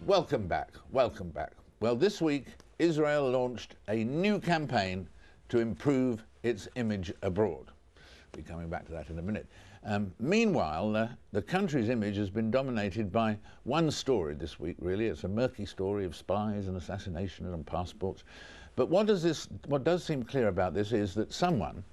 Welcome back, welcome back. Well, this week, Israel launched a new campaign to improve its image abroad. We'll be coming back to that in a minute. Meanwhile, the country's image has been dominated by one story this week, really. It's a murky story of spies and assassination and passports. But what does seem clear about this is that someone,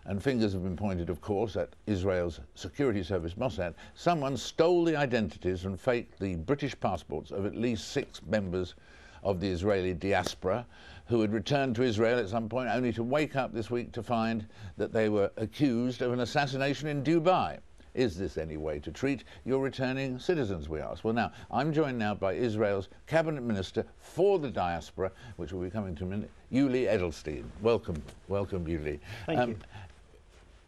and fingers have been pointed, of course, at Israel's security service, Mossad, someone stole the identities and faked the British passports of at least 6 members of the Israeli diaspora who had returned to Israel at some point, only to wake up this week to find that they were accused of an assassination in Dubai. Is this any way to treat your returning citizens, we ask? Well, now, I'm joined now by Israel's cabinet minister for the diaspora, which will be coming to a minute, Yuli Edelstein. Welcome, welcome, Yuli. Thank you.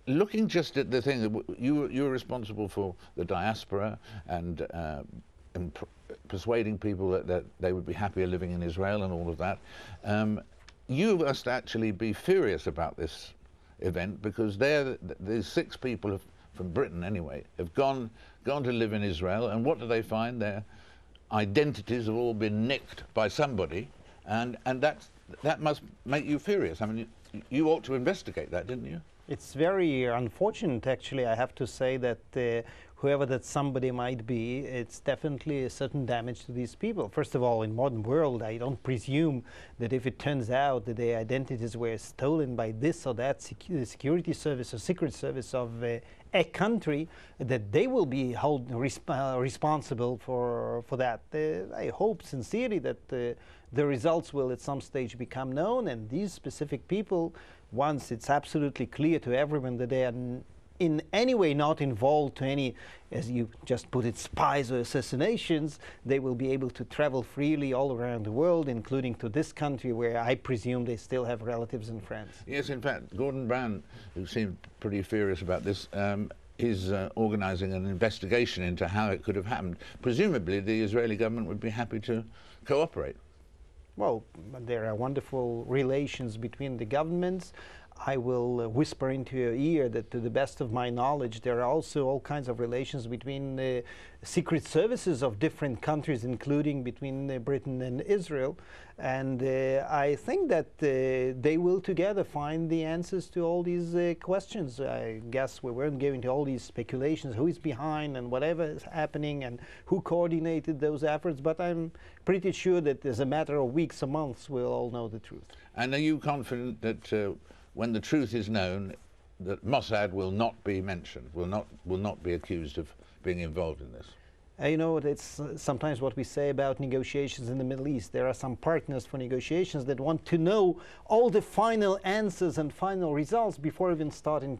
Looking just at the thing, that you're responsible for the diaspora and persuading people that they would be happier living in Israel and all of that. You must actually be furious about this event, because these 6 people from Britain anyway have gone to live in Israel, and what do they find? Their identities have all been nicked by somebody, and that must make you furious. I mean, you ought to investigate that, didn't you? It's very unfortunate, actually. I have to say that whoever that somebody might be, it's definitely a certain damage to these people. First of all, in modern world, I don't presume that if it turns out that their identities were stolen by this or that security service or secret service of a country, that they will be held responsible for that. I hope sincerely that the results will at some stage become known, and these specific people, once it's absolutely clear to everyone that they are in any way not involved to any, as you just put it, spies or assassinations, they will be able to travel freely all around the world, including to this country where I presume they still have relatives and friends. Yes, in fact, Gordon Brown, who seemed pretty furious about this, is organising an investigation into how it could have happened. Presumably the Israeli government would be happy to cooperate. Well, there are wonderful relations between the governments. I will whisper into your ear that, to the best of my knowledge, there are also all kinds of relations between the secret services of different countries, including between Britain and Israel. And I think that they will together find the answers to all these questions. I guess we weren't going to all these speculations, who is behind and whatever is happening and who coordinated those efforts, but I'm pretty sure that as a matter of weeks or months, we'll all know the truth. And are you confident that when the truth is known, that Mossad will not be mentioned, will not be accused of being involved in this? You know, it's sometimes what we say about negotiations in the Middle East. There are some partners for negotiations that want to know all the final answers and final results before even starting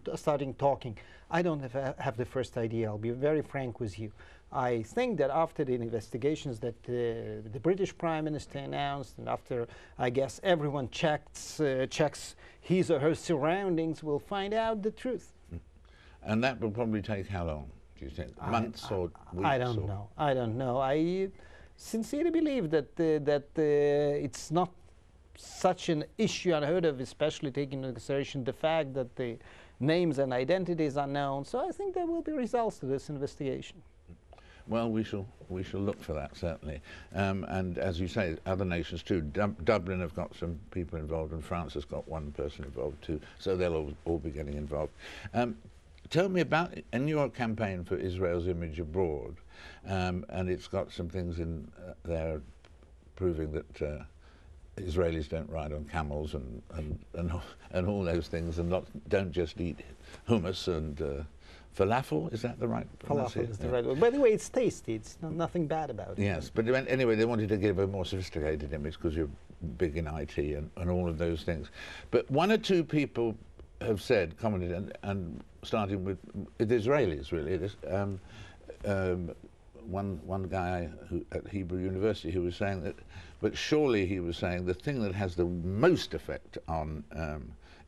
talking. I don't have the first idea. I'll be very frank with you. I think that after the investigations that the British Prime Minister announced, and after, I guess, everyone checks his or her surroundings, we'll find out the truth. And that will probably take how long, do you think? Months or weeks? I don't know. I don't know. I sincerely believe that it's not such an issue unheard of, especially taking into consideration the fact that the names and identities are known. So I think there will be results to this investigation. Well, we shall look for that, certainly. And as you say, other nations too. Dublin have got some people involved, and France has got one person involved too, so they'll all be getting involved. Tell me about, in your campaign for Israel's image abroad, and it's got some things in there proving that Israelis don't ride on camels and all those things, and don't just eat hummus and falafel, is that the right pronunciation? Falafel is the right word. By the way, it's tasty. It's nothing bad about it. Yes, but anyway, they wanted to give a more sophisticated image because you're big in IT and all of those things. But one or two people have said, commented, and starting with Israelis, really. One guy at Hebrew University who was saying that, but surely he was saying the thing that has the most effect on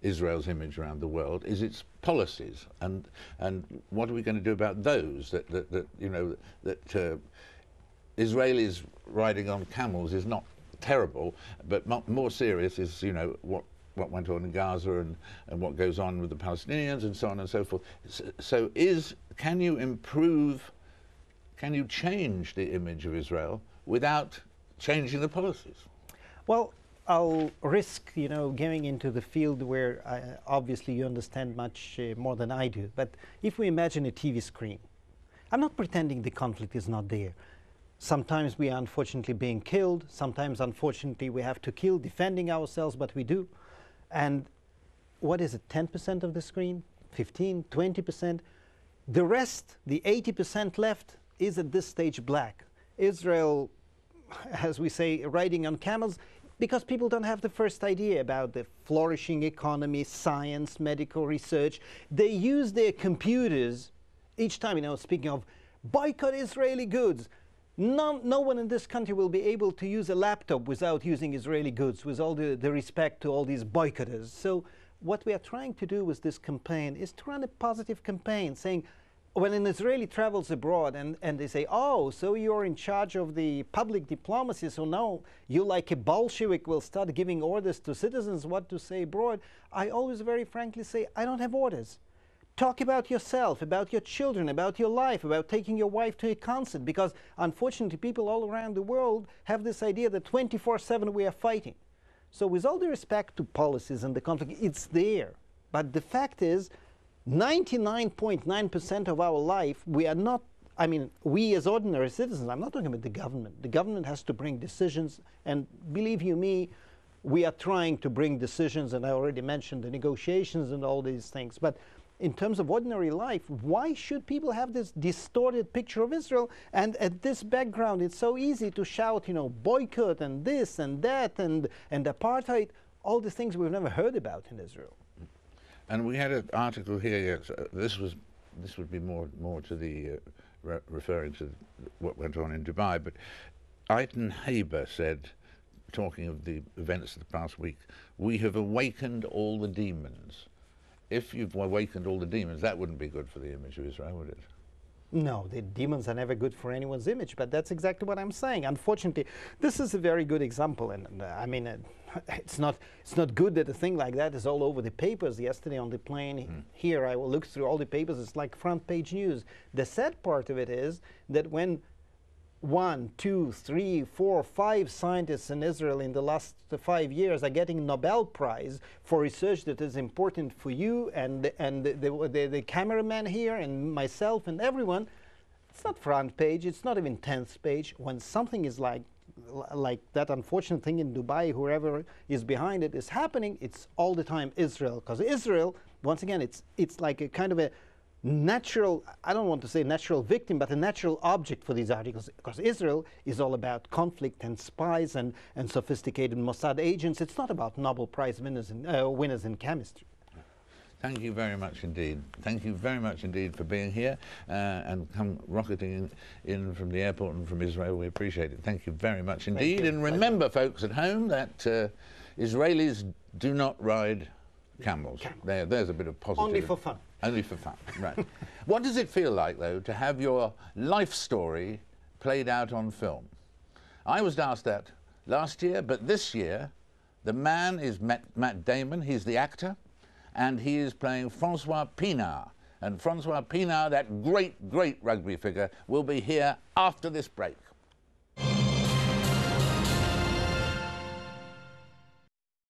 Israel's image around the world is its policies, and what are we going to do about those? That you know, that Israelis riding on camels is not terrible, but more serious is, you know, what went on in Gaza and what goes on with the Palestinians and so on and so forth. So can you change the image of Israel without changing the policies? Well, I'll risk, going into the field where obviously you understand much more than I do. But if we imagine a TV screen, I'm not pretending the conflict is not there. Sometimes we are unfortunately being killed. Sometimes, unfortunately, we have to kill defending ourselves, but we do. And what is it, 10% of the screen? 15, 20%? The rest, the 80% left, is at this stage black. Israel, as we say, riding on camels, because people don't have the first idea about the flourishing economy, science, medical research. They use their computers each time, speaking of boycott Israeli goods. No one in this country will be able to use a laptop without using Israeli goods, with all the respect to all these boycotters. So what we are trying to do with this campaign is to run a positive campaign, saying, when an Israeli travels abroad and they say, oh, so you're in charge of the public diplomacy, so now you, like a Bolshevik, will start giving orders to citizens what to say abroad, I always very frankly say, I don't have orders. Talk about yourself, about your children, about your life, about taking your wife to a concert, because unfortunately people all around the world have this idea that 24/7 we are fighting. So with all due respect to policies and the conflict, it's there. But the fact is, 99.9% of our life, we are not, we as ordinary citizens, I'm not talking about the government. The government has to bring decisions, and believe you me, we are trying to bring decisions, and I already mentioned the negotiations and all these things. But in terms of ordinary life, why should people have this distorted picture of Israel? And at this background, it's so easy to shout, boycott and this and that and apartheid, all the things we've never heard about in Israel. And we had an article here. This would be more to the referring to what went on in Dubai. But Eitan Haber said, talking of the events of the past week, we have awakened all the demons. If you've awakened all the demons, that wouldn't be good for the image of Israel, would it? No, the demons are never good for anyone's image, but that's exactly what I'm saying. Unfortunately, this is a very good example, and it's not good that a thing like that is all over the papers. Yesterday on the plane here, I looked through all the papers. It's like front page news. The sad part of it is that when 1, 2, 3, 4, 5 scientists in Israel in the last 5 years are getting Nobel Prize for research that is important for you and the cameraman here and myself and everyone, it's not front page, it's not even 10th page. When something is like that unfortunate thing in Dubai, whoever is behind it is happening, it's all the time Israel. Because Israel, once again, it's like a kind of a natural, I don't want to say natural victim, but a natural object for these articles, because Israel is all about conflict and spies and sophisticated Mossad agents. It's not about Nobel Prize winners in chemistry. Thank you very much indeed. Thank you very much indeed for being here and come rocketing in from the airport and from Israel. We appreciate it. Thank you very much indeed. And remember, folks at home, that Israelis do not ride camels. There's a bit of positive. Only for fun. Only for fun, right. What does it feel like, though, to have your life story played out on film? I was asked that last year, but this year, the man is Matt Damon. He's the actor, and he is playing Francois Pienaar. And Francois Pienaar, that great, great rugby figure, will be here after this break.